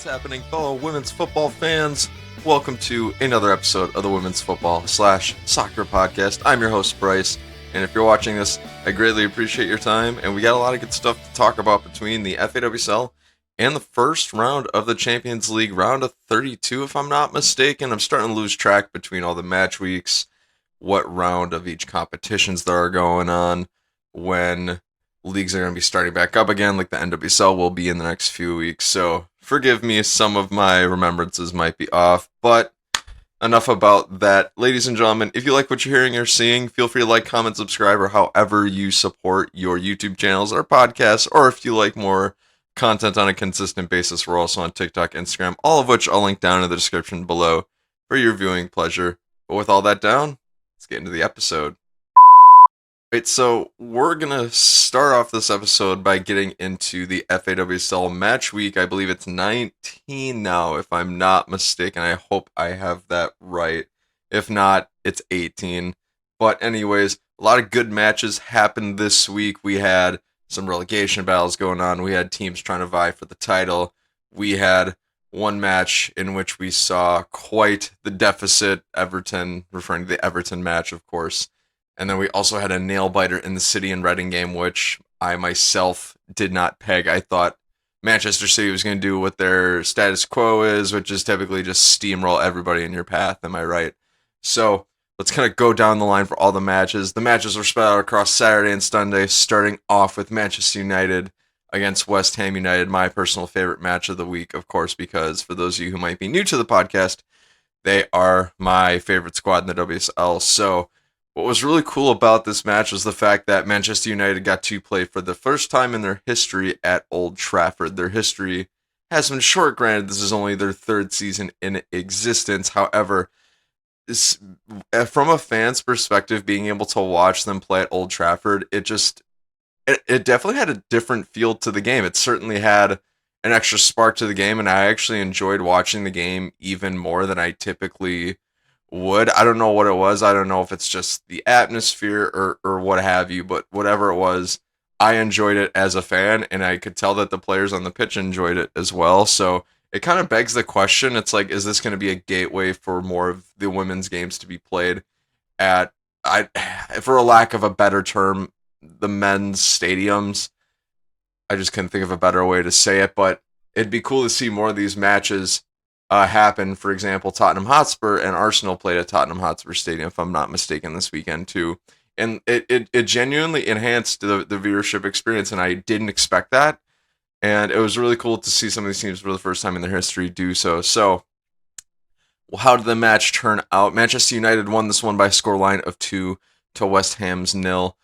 happening, fellow women's football fans? Welcome to another episode of the Women's Football / Soccer Podcast. I'm your host, Bryce, and if you're watching this, I greatly appreciate your time, and we got a lot of good stuff to talk about between the FAWSL and the first round of the Champions League, round of 32, if I'm not mistaken. I'm starting to lose track between all the match weeks, what round of each competitions there are going on, when leagues are going to be starting back up again, like the NWSL will be in the next few weeks. So forgive me, some of my remembrances might be off, but enough about that. Ladies and gentlemen, if you like what you're hearing or seeing, feel free to like, comment, subscribe, or however you support your YouTube channels or podcasts, or if you like more content on a consistent basis, we're also on TikTok, Instagram, all of which I'll link down in the description below for your viewing pleasure. But with all that down, let's get into the episode. Right, so we're going to start off this episode by getting into the FAWSL match week. I believe it's 19 now, if I'm not mistaken. I hope I have that right. If not, it's 18. But anyways, a lot of good matches happened this week. We had some relegation battles going on. We had teams trying to vie for the title. We had one match in which we saw quite the deficit. Everton, referring to the Everton match, of course. And then we also had a nail-biter in the City and Reading game, which I myself did not peg. I thought Manchester City was going to do what their status quo is, which is typically just steamroll everybody in your path. Am I right? So let's kind of go down the line for all the matches. The matches were spread out across Saturday and Sunday, starting off with Manchester United against West Ham United, my personal favorite match of the week, of course, because for those of you who might be new to the podcast, they are my favorite squad in the WSL. So what was really cool about this match was the fact that Manchester United got to play for the first time in their history at Old Trafford. Their history has been short, granted this is only their third season in existence. However, from a fan's perspective, being able to watch them play at Old Trafford, it definitely had a different feel to the game. It certainly had an extra spark to the game, and I actually enjoyed watching the game even more than I typically would. I don't know what it was. I don't know if it's just the atmosphere or what have you, but whatever it was, I enjoyed it as a fan, and I could tell that the players on the pitch enjoyed it as well. So it kind of begs the question, it's like, is this going to be a gateway for more of the women's games to be played at, for a lack of a better term, the men's stadiums? I just couldn't think of a better way to say it, but it'd be cool to see more of these matches happen. For example, Tottenham Hotspur and Arsenal played at Tottenham Hotspur Stadium, if I'm not mistaken, this weekend too. And it genuinely enhanced the viewership experience, and I didn't expect that. And it was really cool to see some of these teams for the first time in their history do so. So, how did the match turn out? Manchester United won this one by a scoreline of 2 to West Ham's 0.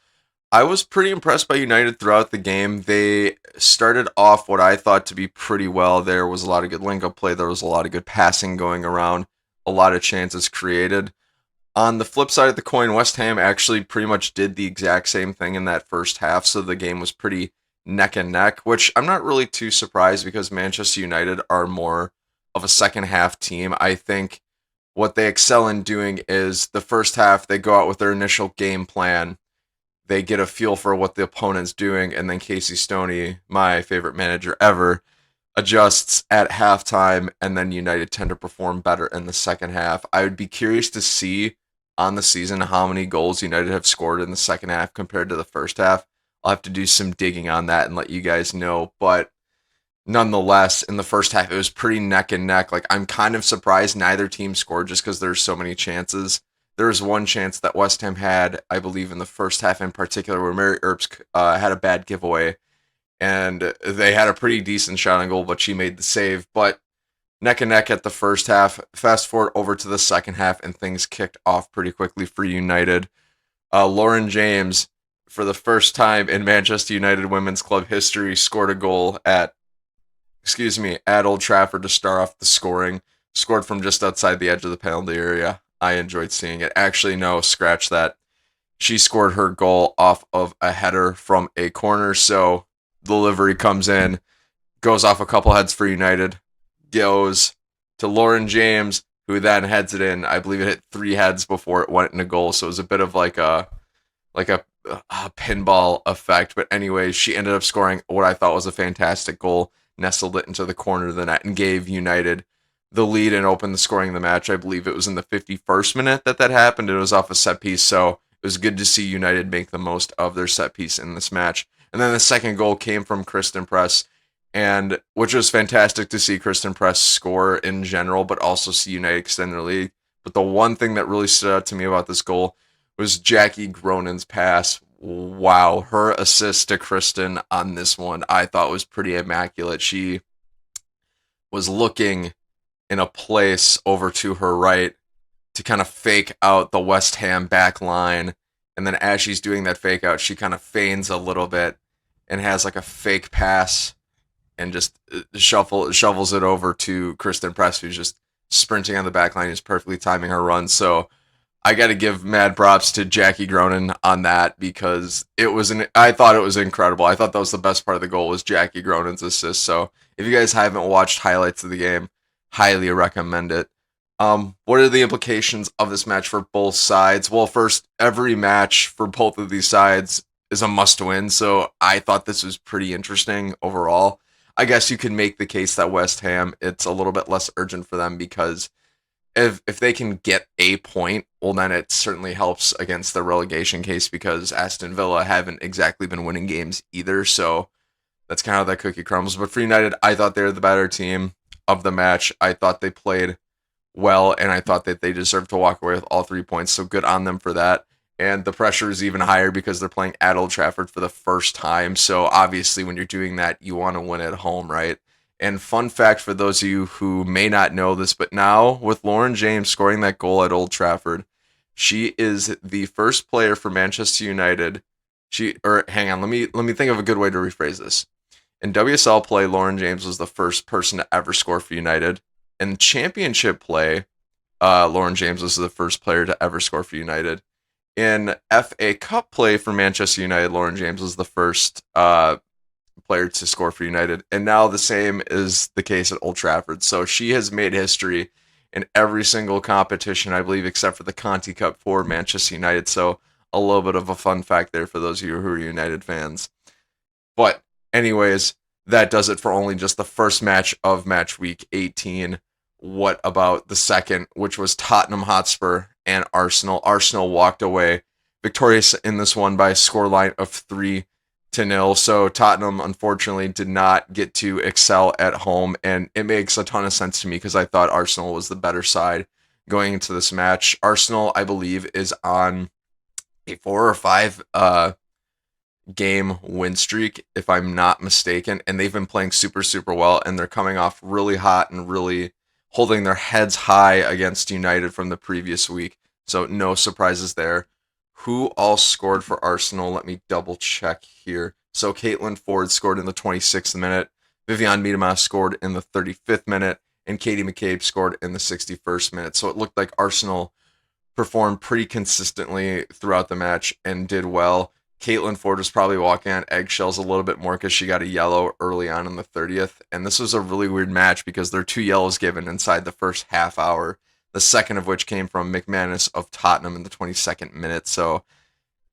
I was pretty impressed by United throughout the game. They started off what I thought to be pretty well. There was a lot of good link-up play. There was a lot of good passing going around. A lot of chances created. On the flip side of the coin, West Ham actually pretty much did the exact same thing in that first half, so the game was pretty neck and neck, which I'm not really too surprised because Manchester United are more of a second half team. I think what they excel in doing is the first half, they go out with their initial game plan. They get a feel for what the opponent's doing, and then Casey Stoney, my favorite manager ever, adjusts at halftime, and then United tend to perform better in the second half. I would be curious to see on the season how many goals United have scored in the second half compared to the first half. I'll have to do some digging on that and let you guys know, but nonetheless, in the first half, it was pretty neck and neck. Like, I'm kind of surprised neither team scored just because there's so many chances. There was one chance that West Ham had, I believe, in the first half in particular, where Mary Earps had a bad giveaway, and they had a pretty decent shot on goal, but she made the save. But neck and neck at the first half. Fast forward over to the second half, and things kicked off pretty quickly for United. Lauren James, for the first time in Manchester United Women's Club history, scored a goal at Old Trafford to start off the scoring. Scored from just outside the edge of the penalty area. I enjoyed seeing it. Actually, no, scratch that. She scored her goal off of a header from a corner, so delivery comes in, goes off a couple heads for United, goes to Lauren James, who then heads it in. I believe it hit 3 heads before it went in a goal, so it was a bit of like a pinball effect. But anyways, she ended up scoring what I thought was a fantastic goal. nestled it into the corner of the net and gave United the lead and opened the scoring of the match. I believe it was in the 51st minute that happened. It was off a set piece, so it was good to see United make the most of their set piece in this match. And then the second goal came from Kristen Press, and which was fantastic to see Kristen Press score in general, but also see United extend their lead. But the one thing that really stood out to me about this goal was Jackie Gronin's pass. Wow, her assist to Kristen on this one I thought was pretty immaculate. She was looking in a place over to her right to kind of fake out the West Ham back line. And then as she's doing that fake out, she kind of feigns a little bit and has like a fake pass and just shovels it over to Kristen Press, who's just sprinting on the back line, who's perfectly timing her run. So I got to give mad props to Jackie Gronin on that because I thought it was incredible. I thought that was the best part of the goal was Jackie Gronin's assist. So if you guys haven't watched highlights of the game, highly recommend it. What are the implications of this match for both sides? Well, first, every match for both of these sides is a must-win, so I thought this was pretty interesting overall. I guess you could make the case that West Ham, it's a little bit less urgent for them because if they can get a point, well, then it certainly helps against the relegation case because Aston Villa haven't exactly been winning games either, so that's kind of how that cookie crumbles. But for United, I thought they were the better team of the match. I thought they played well, and I thought that they deserved to walk away with all 3 points, so good on them for that. And the pressure is even higher because they're playing at Old Trafford for the first time, so obviously when you're doing that, you want to win at home, right? And fun fact for those of you who may not know this, but now with Lauren James scoring that goal at Old Trafford, she is the first player for Manchester United. Hang on, let me think of a good way to rephrase this. In WSL play, Lauren James was the first person to ever score for United. In championship play, Lauren James was the first player to ever score for United. In FA Cup play for Manchester United, Lauren James was the first player to score for United. And now the same is the case at Old Trafford. So she has made history in every single competition, I believe, except for the Conti Cup for Manchester United. So a little bit of a fun fact there for those of you who are United fans. But anyways, that does it for only just the first match of match week 18. What about the second, which was Tottenham Hotspur and Arsenal? Arsenal walked away victorious in this one by a scoreline of 3-0. So Tottenham, unfortunately, did not get to excel at home, and it makes a ton of sense to me because I thought Arsenal was the better side going into this match. Arsenal, I believe, is on a 4 or 5 game win streak, if I'm not mistaken, and they've been playing super, super well, and they're coming off really hot and really holding their heads high against United from the previous week. So no surprises there. Who all scored for Arsenal? Let me double check here. So Caitlin Ford scored in the 26th minute. Vivian Miedema scored in the 35th minute. And Katie McCabe scored in the 61st minute. So it looked like Arsenal performed pretty consistently throughout the match and did well. Caitlin Ford was probably walking on eggshells a little bit more because she got a yellow early on in the 30th. And this was a really weird match because there are 2 yellows given inside the first half hour, the second of which came from McManus of Tottenham in the 22nd minute. So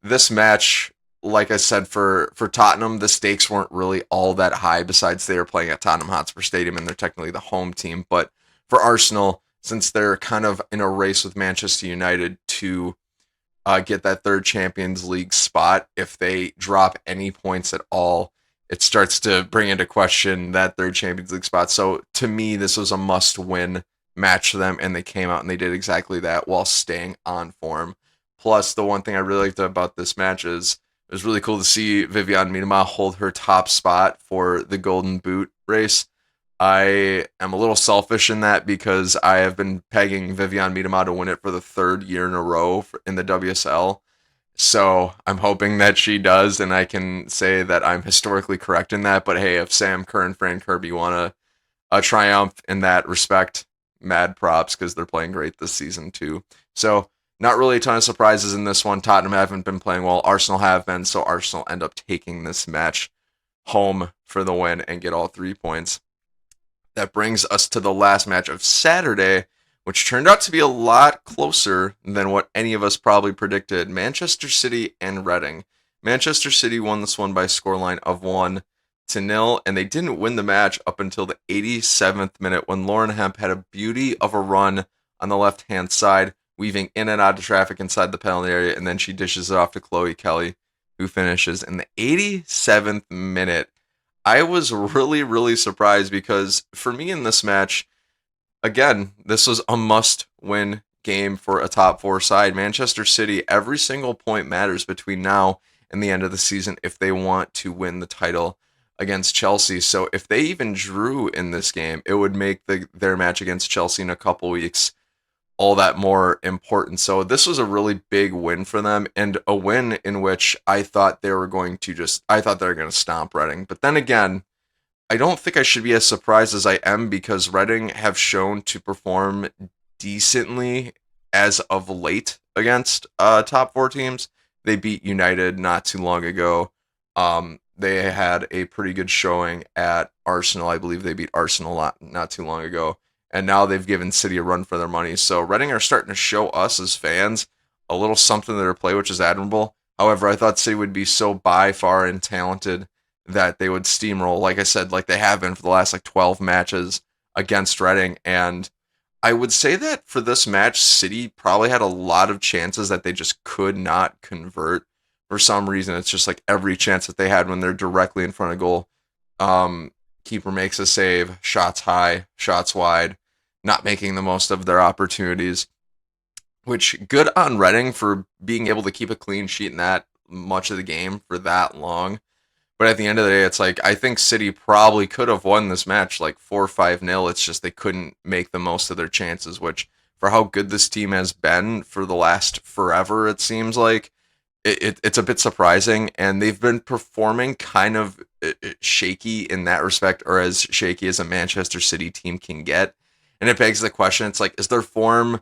this match, like I said, for Tottenham, the stakes weren't really all that high besides they were playing at Tottenham Hotspur Stadium and they're technically the home team. But for Arsenal, since they're kind of in a race with Manchester United to get that third Champions League spot, if they drop any points at all, it starts to bring into question that third Champions League spot. So to me, this was a must-win match for them, and they came out and they did exactly that while staying on form. Plus, the one thing I really liked about this match is it was really cool to see Vivian Miedema hold her top spot for the Golden Boot race. I am a little selfish in that because I have been pegging Vivian Miedema to win it for the 3rd year in a row in the WSL. So I'm hoping that she does, and I can say that I'm historically correct in that. But hey, if Sam Kerr and Fran Kirby want to triumph in that respect, mad props because they're playing great this season too. So not really a ton of surprises in this one. Tottenham haven't been playing well. Arsenal have been, so Arsenal end up taking this match home for the win and get all 3 points. That brings us to the last match of Saturday, which turned out to be a lot closer than what any of us probably predicted. Manchester City and Reading. Manchester City won this one by a scoreline of 1-0. 0, and they didn't win the match up until the 87th minute when Lauren Hemp had a beauty of a run on the left-hand side, weaving in and out of traffic inside the penalty area, and then she dishes it off to Chloe Kelly, who finishes in the 87th minute. I was really, really surprised because for me in this match, again, this was a must-win game for a top four side. Manchester City, every single point matters between now and the end of the season if they want to win the title against Chelsea. So if they even drew in this game, it would make their match against Chelsea in a couple weeks all that more important. So this was a really big win for them, and a win in which I thought they were going to stomp Reading. But then again, I don't think I should be as surprised as I am because Reading have shown to perform decently as of late against top four teams. They beat United not too long ago. They had a pretty good showing at Arsenal. I believe they beat Arsenal not too long ago. And now they've given City a run for their money. So Reading are starting to show us as fans a little something to their play, which is admirable. However, I thought City would be so by far and talented that they would steamroll, like I said, like they have been for the last 12 matches against Reading. And I would say that for this match, City probably had a lot of chances that they just could not convert. For some reason, it's just like every chance that they had when they're directly in front of goal. Keeper makes a save, shots high, shots wide, not making the most of their opportunities. Which, good on Reading for being able to keep a clean sheet in that much of the game for that long. But at the end of the day, it's like, I think City probably could have won this match 4 or 5-0. It's just they couldn't make the most of their chances, which for how good this team has been for the last forever, it seems like, it's a bit surprising. And they've been performing kind of shaky in that respect, or as shaky as a Manchester City team can get. And it begs the question, it's like, is their form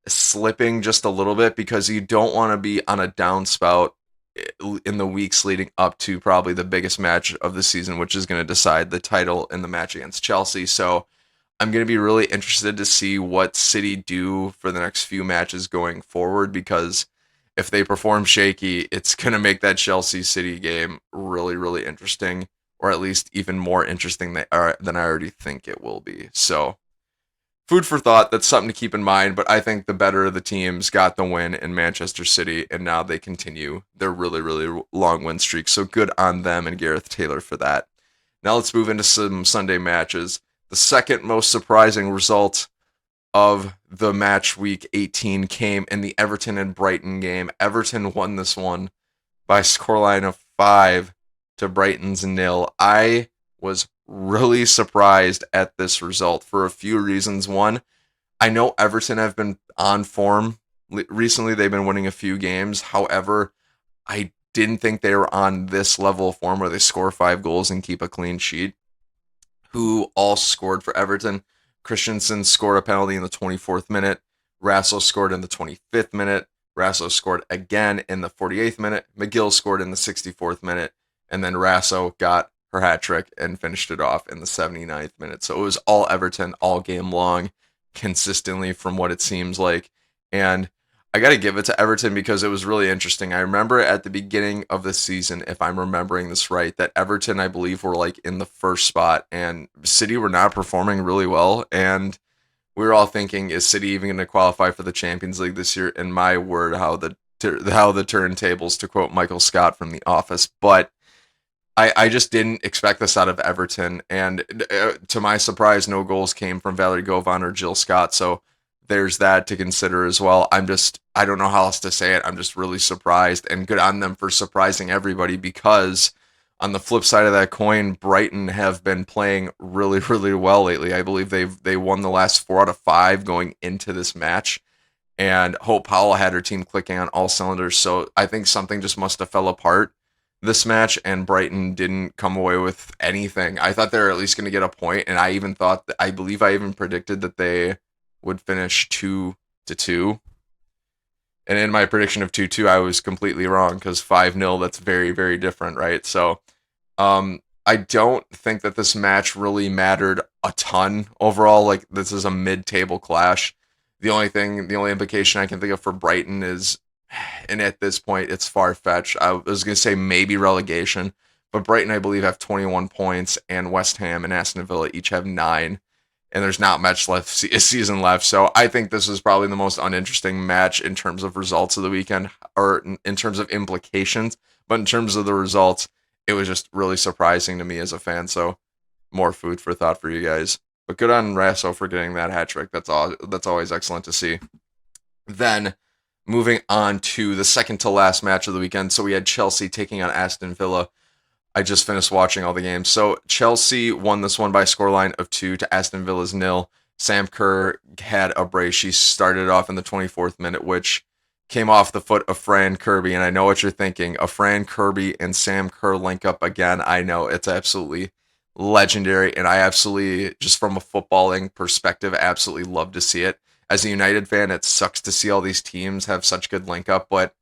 slipping just a little bit? Because you don't want to be on a downspout in the weeks leading up to probably the biggest match of the season, which is going to decide the title in the match against Chelsea. So I'm going to be really interested to see what City do for the next few matches going forward, because if they perform shaky, it's going to make that Chelsea City game really, really interesting, or at least even more interesting than I already think it will be. So food for thought, that's something to keep in mind, but I think the better of the teams got the win in Manchester City, and now they continue their really, really long win streak. So good on them and Gareth Taylor for that. Now let's move into some Sunday matches. The second most surprising result of the match week 18 came in the Everton and Brighton game. Everton won this one by a scoreline of 5 to Brighton's 0. I was really surprised at this result for a few reasons. One, I know Everton have been on form recently. They've been winning a few games. However, I didn't think they were on this level of form where they score 5 goals and keep a clean sheet. Who all scored for Everton? Christensen scored a penalty in the 24th minute. Rasso scored in the 25th minute. Rasso scored again in the 48th minute. McGill scored in the 64th minute. And then Rasso got her hat trick and finished it off in the 79th minute. So it was all Everton all game long, consistently from what it seems like. And I got to give it to Everton because it was really interesting. I remember at the beginning of the season, if I'm remembering this right, that Everton, I believe, were in the first spot, and City were not performing really well. And we were all thinking, is City even going to qualify for the Champions League this year? And my word, how the turntables, to quote Michael Scott from The Office. But I just didn't expect this out of Everton. And to my surprise, no goals came from Valerie Govan or Jill Scott. So there's that to consider as well. I don't know how else to say it. I'm just really surprised, and good on them for surprising everybody, because on the flip side of that coin, Brighton have been playing really, really well lately. I believe they won the last 4 out of 5 going into this match, and Hope Powell had her team clicking on all cylinders. So I think something just must have fell apart this match, and Brighton didn't come away with anything. I thought they were at least going to get a point, and I believe I even predicted that they would finish 2-2. And in my prediction of 2-2, I was completely wrong, because 5-0, that's very, very different, right? So I don't think that this match really mattered a ton overall. This is a mid-table clash. The only implication I can think of for Brighton is, and at this point, it's far-fetched. I was going to say maybe relegation, But Brighton, I believe, have 21 points, and West Ham and Aston Villa each have 9. And there's not much season left. So I think this is probably the most uninteresting match in terms of results of the weekend, or in terms of implications. But in terms of the results, it was just really surprising to me as a fan. So more food for thought for you guys. But good on Rasso for getting that hat trick. That's always excellent to see. Then moving on to the second to last match of the weekend. So we had Chelsea taking on Aston Villa. I just finished watching all the games. So Chelsea won this one by a scoreline of 2 to Aston Villa's 0. Sam Kerr had a brace. She started off in the 24th minute, which came off the foot of Fran Kirby. And I know what you're thinking. A Fran Kirby and Sam Kerr link up again. I know it's absolutely legendary. And I absolutely, just from a footballing perspective, absolutely love to see it. As a United fan, it sucks to see all these teams have such good link up, but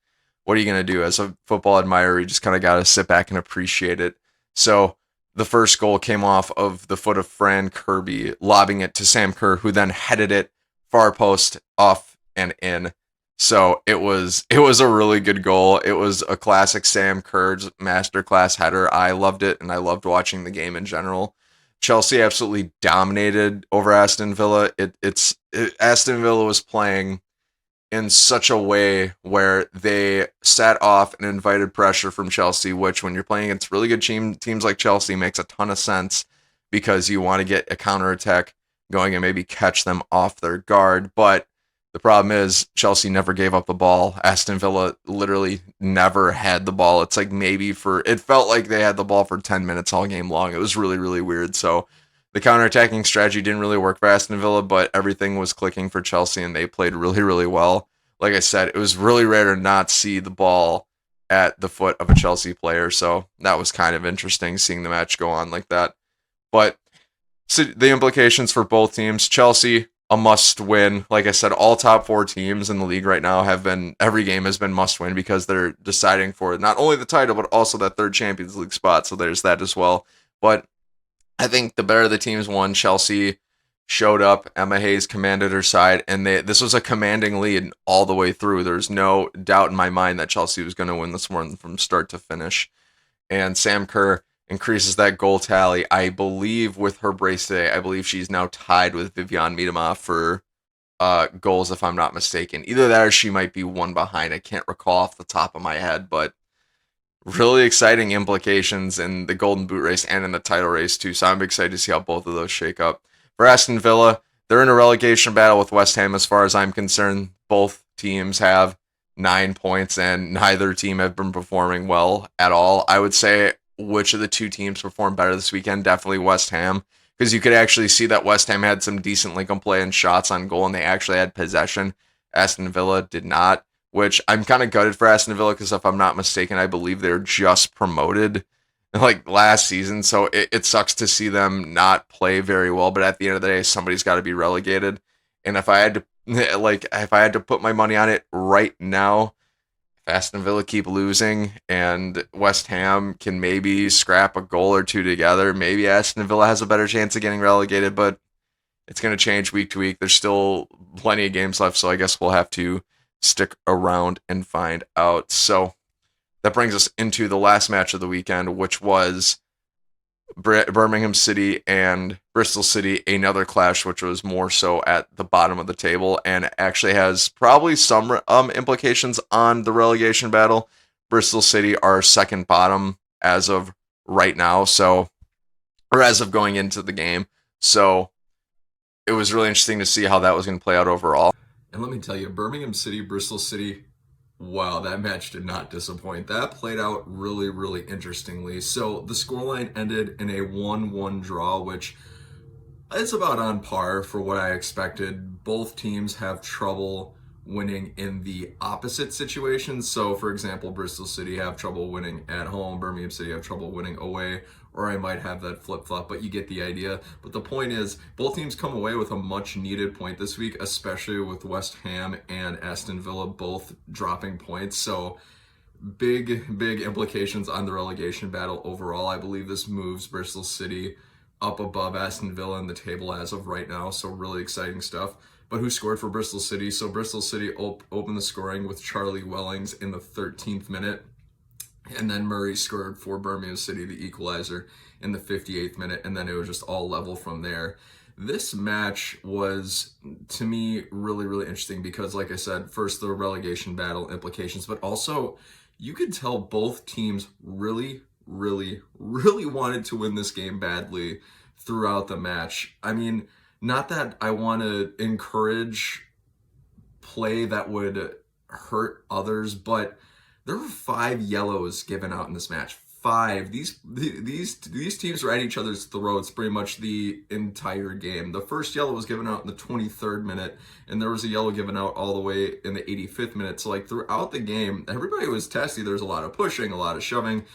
what are you going to do? As a football admirer, you just kind of got to sit back and appreciate it. So the first goal came off of the foot of Fran Kirby, lobbing it to Sam Kerr, who then headed it far post, off and in. So it was a really good goal. It was a classic Sam Kerr's masterclass header. I loved it, and I loved watching the game in general. Chelsea absolutely dominated over Aston Villa. Aston Villa was playing in such a way where they sat off and invited pressure from Chelsea, which when you're playing against really good teams like Chelsea makes a ton of sense, because you want to get a counterattack going and maybe catch them off their guard. But the problem is Chelsea never gave up the ball. Aston Villa literally never had the ball. It's like it felt like they had the ball for 10 minutes all game long. It was really, really weird. So the counterattacking strategy didn't really work for Aston Villa, but everything was clicking for Chelsea, and they played really, really well. Like I said, it was really rare to not see the ball at the foot of a Chelsea player, so that was kind of interesting seeing the match go on like that. But so the implications for both teams: Chelsea, a must win. Like I said, all top 4 teams in the league right now every game has been must win, because they're deciding for not only the title, but also that third Champions League spot. So there's that as well. But I think the better the teams won. Chelsea showed up. Emma Hayes commanded her side, and this was a commanding lead all the way through. There's no doubt in my mind that Chelsea was going to win this one from start to finish. And Sam Kerr increases that goal tally. I believe with her brace today, I believe she's now tied with Viviane Miedema for goals, if I'm not mistaken. Either that or she might be one behind. I can't recall off the top of my head, but really exciting implications in the Golden Boot race and in the title race too. So I'm excited to see how both of those shake up. For Aston Villa, they're in a relegation battle with West Ham as far as I'm concerned. Both teams have 9 points, and neither team have been performing well at all. I would say which of the two teams performed better this weekend? Definitely West Ham, because you could actually see that West Ham had some decent link-up play and shots on goal, and they actually had possession. Aston Villa did not, which I'm kind of gutted for Aston Villa, because if I'm not mistaken, I believe they're just promoted like last season, so it sucks to see them not play very well. But at the end of the day, somebody's got to be relegated, and if I had to put my money on it right now, if Aston Villa keep losing and West Ham can maybe scrap a goal or two together, maybe Aston Villa has a better chance of getting relegated. But it's going to change week to week. There's still plenty of games left, so I guess we'll have to stick around and find out. So that brings us into the last match of the weekend, which was Birmingham City and Bristol City, another clash, which was more so at the bottom of the table and actually has probably some implications on the relegation battle. Bristol City are second bottom as of right now, or as of going into the game. So it was really interesting to see how that was going to play out overall. And let me tell you, Birmingham City, Bristol City, wow, that match did not disappoint. That played out really, really interestingly. So the scoreline ended in a 1-1 draw, which is about on par for what I expected. Both teams have trouble winning in the opposite situations. So, for example, Bristol City have trouble winning at home, Birmingham City have trouble winning away, or I might have that flip-flop, but you get the idea. But the point is, both teams come away with a much-needed point this week, especially with West Ham and Aston Villa both dropping points. So, big implications on the relegation battle overall. I believe this moves Bristol City up above Aston Villa in the table as of right now, so really exciting stuff. But who scored for Bristol City? So Bristol City opened the scoring with Charlie Wellings in the 13th minute. And then Murray scored for Birmingham City, the equalizer, in the 58th minute, and then it was just all level from there. This match was, to me, really, really interesting because, like I said, first the relegation battle implications, but also you could tell both teams really, really, really wanted to win this game badly throughout the match. I mean, not that I want to encourage play that would hurt others, but there were 5 yellows given out in this match. 5. These teams were at each other's throats pretty much the entire game. The first yellow was given out in the 23rd minute, and there was a yellow given out all the way in the 85th minute. So like throughout the game, everybody was testy. There was a lot of pushing, a lot of shoving.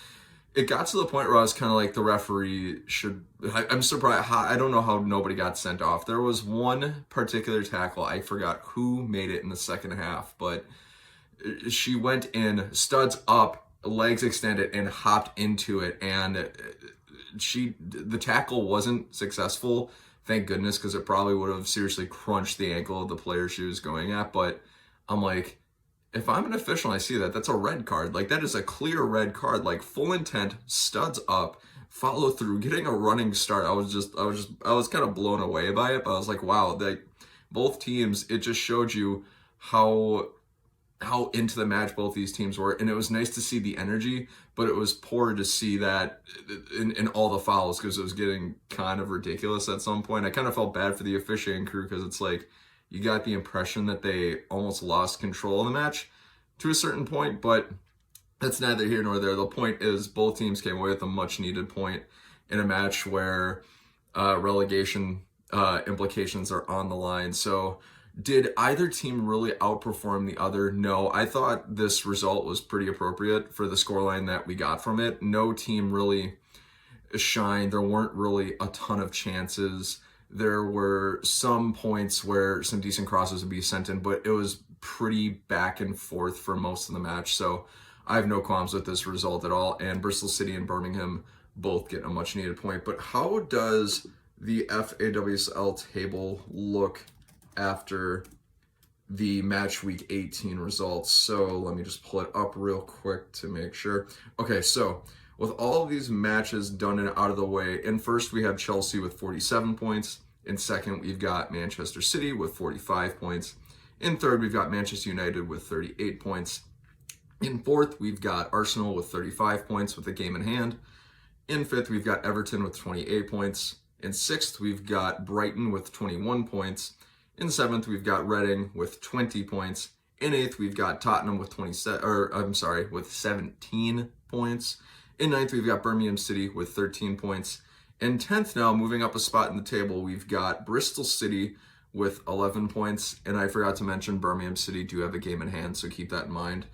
It got to the point where I was kind of like, the referee should. I'm surprised. I don't know how nobody got sent off. There was one particular tackle. I forgot who made it in the second half, but she went in, studs up, legs extended, and hopped into it. And the tackle wasn't successful. Thank goodness, because it probably would have seriously crunched the ankle of the player she was going at. But I'm like, if I'm an official and I see that, that's a red card. Like, that is a clear red card. Like, full intent, studs up, follow through, getting a running start. I was kind of blown away by it. But I was like, wow, both teams, it just showed you how into the match both these teams were. And it was nice to see the energy, but it was poor to see that in all the fouls, because it was getting kind of ridiculous at some point. I kind of felt bad for the officiating crew, because it's like, you got the impression that they almost lost control of the match to a certain point, but that's neither here nor there. The point is, both teams came away with a much needed point in a match where relegation implications are on the line. So did either team really outperform the other? No, I thought this result was pretty appropriate for the scoreline that we got from it. No team really shined. There weren't really a ton of chances. There were some points where some decent crosses would be sent in, but it was pretty back and forth for most of the match. So I have no qualms with this result at all. And Bristol City and Birmingham both get a much needed point. But how does the FAWSL table look after the match week 18 results? So let me just pull it up real quick to make sure. Okay, so with all of these matches done and out of the way, in first we have Chelsea with 47 points. In second, we've got Manchester City with 45 points. In third, we've got Manchester United with 38 points. In fourth, we've got Arsenal with 35 points with a game in hand. In fifth, we've got Everton with 28 points. In sixth, we've got Brighton with 21 points. In seventh, we've got Reading with 20 points. In eighth, we've got Tottenham with 17 points. In ninth, we've got Birmingham City with 13 points. In 10th now, moving up a spot in the table, we've got Bristol City with 11 points. And I forgot to mention Birmingham City do have a game in hand, so keep that in mind.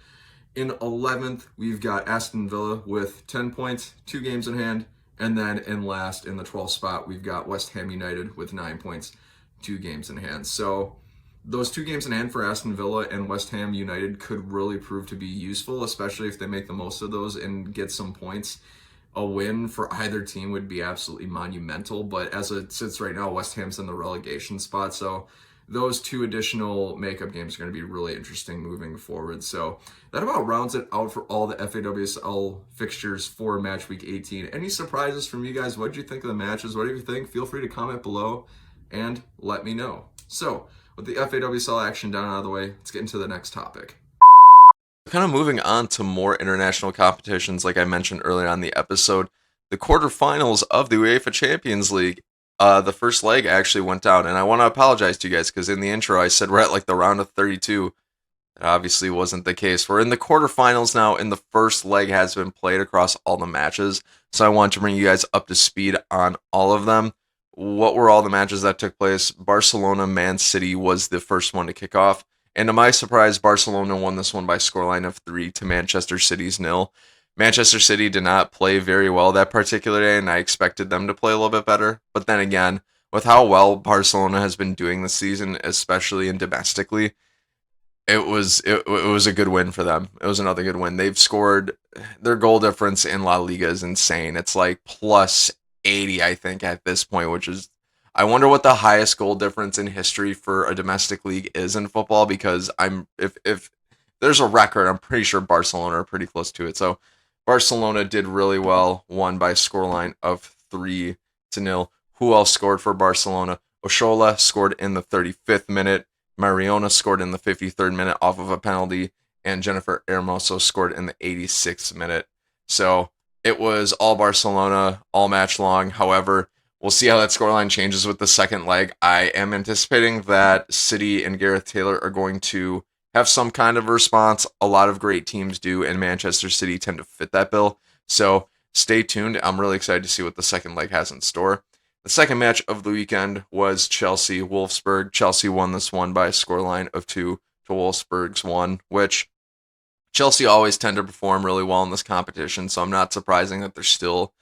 In 11th, we've got Aston Villa with 10 points, 2 games in hand. And then in last, in the 12th spot, we've got West Ham United with 9 points, 2 games in hand. So those 2 games in hand for Aston Villa and West Ham United could really prove to be useful, especially if they make the most of those and get some points. A win for either team would be absolutely monumental, but as it sits right now, West Ham's in the relegation spot, so those 2 additional makeup games are going to be really interesting moving forward. So that about rounds it out for all the FAWSL fixtures for match week 18. Any surprises from you guys? What did you think of the matches? What do you think? Feel free to comment below and let me know. So with the FAWSL action down out of the way, let's get into the next topic. Kind of moving on to more international competitions, like I mentioned earlier on the episode, the quarterfinals of the UEFA Champions League. The first leg actually went down, and I want to apologize to you guys because in the intro I said we're at like the round of 32. That obviously wasn't the case. We're in the quarterfinals now, and the first leg has been played across all the matches. So I want to bring you guys up to speed on all of them. What were all the matches that took place? Barcelona, Man City was the first one to kick off. And to my surprise, Barcelona won this one by scoreline of 3 to Manchester City's 0. Manchester City did not play very well that particular day, and I expected them to play a little bit better. But then again, with how well Barcelona has been doing this season, especially and domestically, it was a good win for them. It was another good win. They've scored, their goal difference in La Liga is insane. It's like plus 80, I think, at this point, which is, I wonder what the highest goal difference in history for a domestic league is in football, because if there's a record, I'm pretty sure Barcelona are pretty close to it. So Barcelona did really well, won by a scoreline of 3-0. Who else scored for Barcelona? Oshola scored in the 35th minute. Mariona scored in the 53rd minute off of a penalty, and Jennifer Hermoso scored in the 86th minute. So it was all Barcelona all match long. However, we'll see how that scoreline changes with the second leg. I am anticipating that City and Gareth Taylor are going to have some kind of response. A lot of great teams do, and Manchester City tend to fit that bill. So stay tuned. I'm really excited to see what the second leg has in store. The second match of the weekend was Chelsea-Wolfsburg. Chelsea won this one by a scoreline of 2 to Wolfsburg's 1, which Chelsea always tend to perform really well in this competition, so I'm not surprising that they're still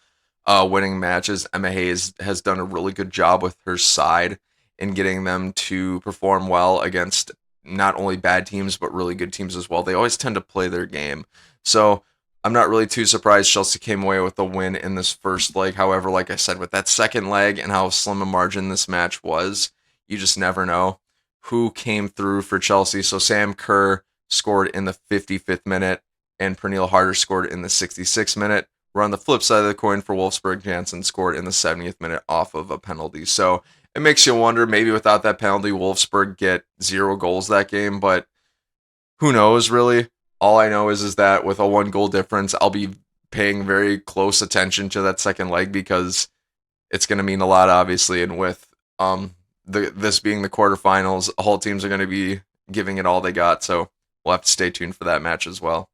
winning matches. Emma Hayes has done a really good job with her side in getting them to perform well against not only bad teams, but really good teams as well. They always tend to play their game. So I'm not really too surprised Chelsea came away with a win in this first leg. However, like I said, with that second leg and how slim a margin this match was, you just never know who came through for Chelsea. So Sam Kerr scored in the 55th minute, and Pernille Harder scored in the 66th minute. We're on the flip side of the coin for Wolfsburg. Janssen scored in the 70th minute off of a penalty. So it makes you wonder, maybe without that penalty, Wolfsburg get 0 goals that game, but who knows, really? All I know is that with a 1-goal difference, I'll be paying very close attention to that second leg because it's going to mean a lot, obviously, and with this being the quarterfinals, all teams are going to be giving it all they got, so we'll have to stay tuned for that match as well.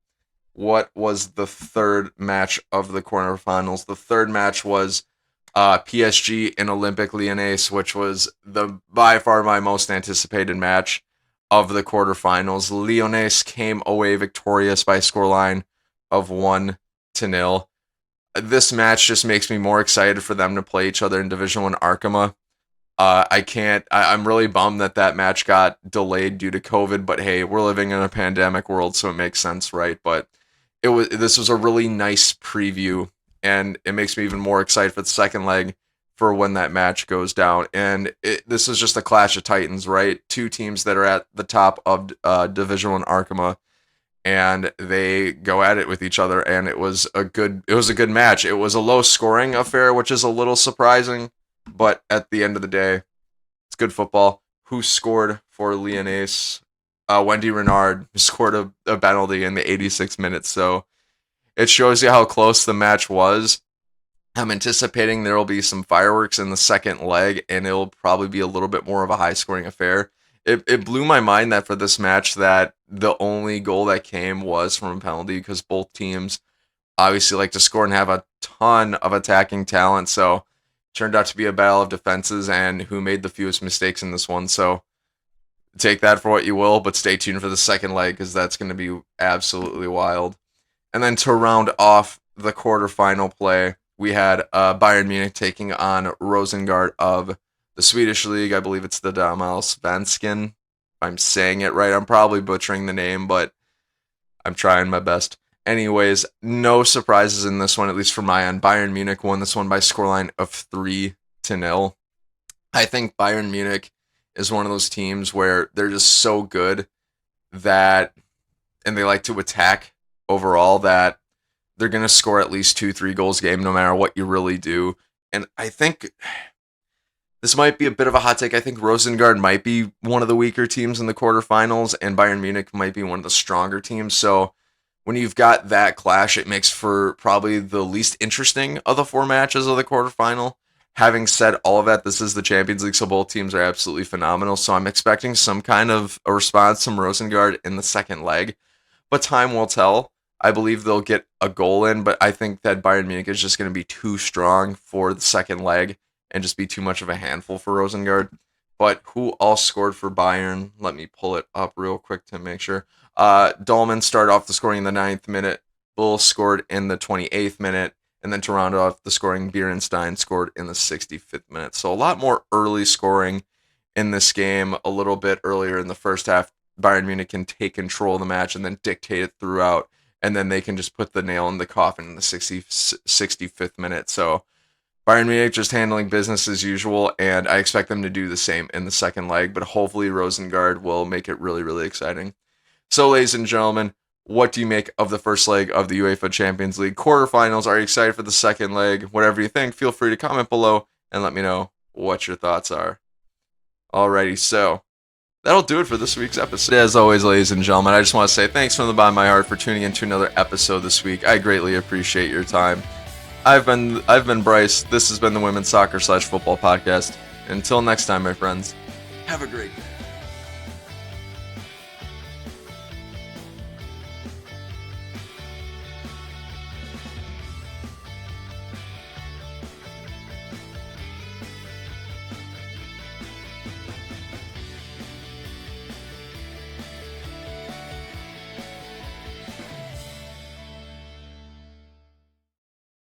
What was the third match of the quarterfinals? The third match was PSG and Olympique Lyonnais, which was by far my most anticipated match of the quarterfinals. Lyonnais came away victorious by a scoreline of 1-0. This match just makes me more excited for them to play each other in Division 1 Arkema. I'm really bummed that match got delayed due to COVID, but hey, we're living in a pandemic world, so it makes sense, right? But this was a really nice preview, and it makes me even more excited for the second leg for when that match goes down. And this is just a clash of titans, right? Two teams that are at the top of Division 1 Arkema, and they go at it with each other, and it was a good match. It was a low scoring affair, which is a little surprising, but at the end of the day, it's good football. Who scored for Lyonnais? Wendy Renard scored a penalty in the 86th minute, so it shows you how close the match was. I'm anticipating there will be some fireworks in the second leg, and it'll probably be a little bit more of a high-scoring affair. It blew my mind that for this match that the only goal that came was from a penalty, because both teams obviously like to score and have a ton of attacking talent, so it turned out to be a battle of defenses and who made the fewest mistakes in this one, so take that for what you will, but stay tuned for the second leg because that's going to be absolutely wild. And then to round off the quarterfinal play, we had Bayern Munich taking on Rosengard of the Swedish league. I believe it's the Damallsvenskan. If I'm saying it right, I'm probably butchering the name, but I'm trying my best. Anyways, no surprises in this one, at least for my end. Bayern Munich won this one by a scoreline of 3-0. I think Bayern Munich is one of those teams where they're just so good that, and they like to attack overall, that they're going to score at least 2-3 goals a game no matter what you really do. And I think this might be a bit of a hot take. I think Rosengard might be one of the weaker teams in the quarterfinals, and Bayern Munich might be one of the stronger teams. So when you've got that clash, it makes for probably the least interesting of the 4 matches of the quarterfinal. Having said all of that, this is the Champions League, so both teams are absolutely phenomenal. So I'm expecting some kind of a response from Rosengard in the second leg. But time will tell. I believe they'll get a goal in, but I think that Bayern Munich is just going to be too strong for the second leg and just be too much of a handful for Rosengard. But who all scored for Bayern? Let me pull it up real quick to make sure. Dahlmann started off the scoring in the 9th minute. Bull scored in the 28th minute. And then to round off the scoring, Bierenstein scored in the 65th minute. So a lot more early scoring in this game, a little bit earlier in the first half. Bayern Munich can take control of the match and then dictate it throughout. And then they can just put the nail in the coffin in the 65th minute. So Bayern Munich just handling business as usual, and I expect them to do the same in the second leg. But hopefully Rosengard will make it really, really exciting. So, ladies and gentlemen, What do you make of the first leg of the UEFA Champions League quarterfinals? Are you excited for the second leg? Whatever you think, feel free to comment below and let me know what your thoughts are. Alrighty, so that'll do it for this week's episode. As always, ladies and gentlemen, I just want to say thanks from the bottom of my heart for tuning in to another episode this week. I greatly appreciate your time. I've been Bryce. This has been the Women's Soccer / Football Podcast. Until next time, my friends, have a great day.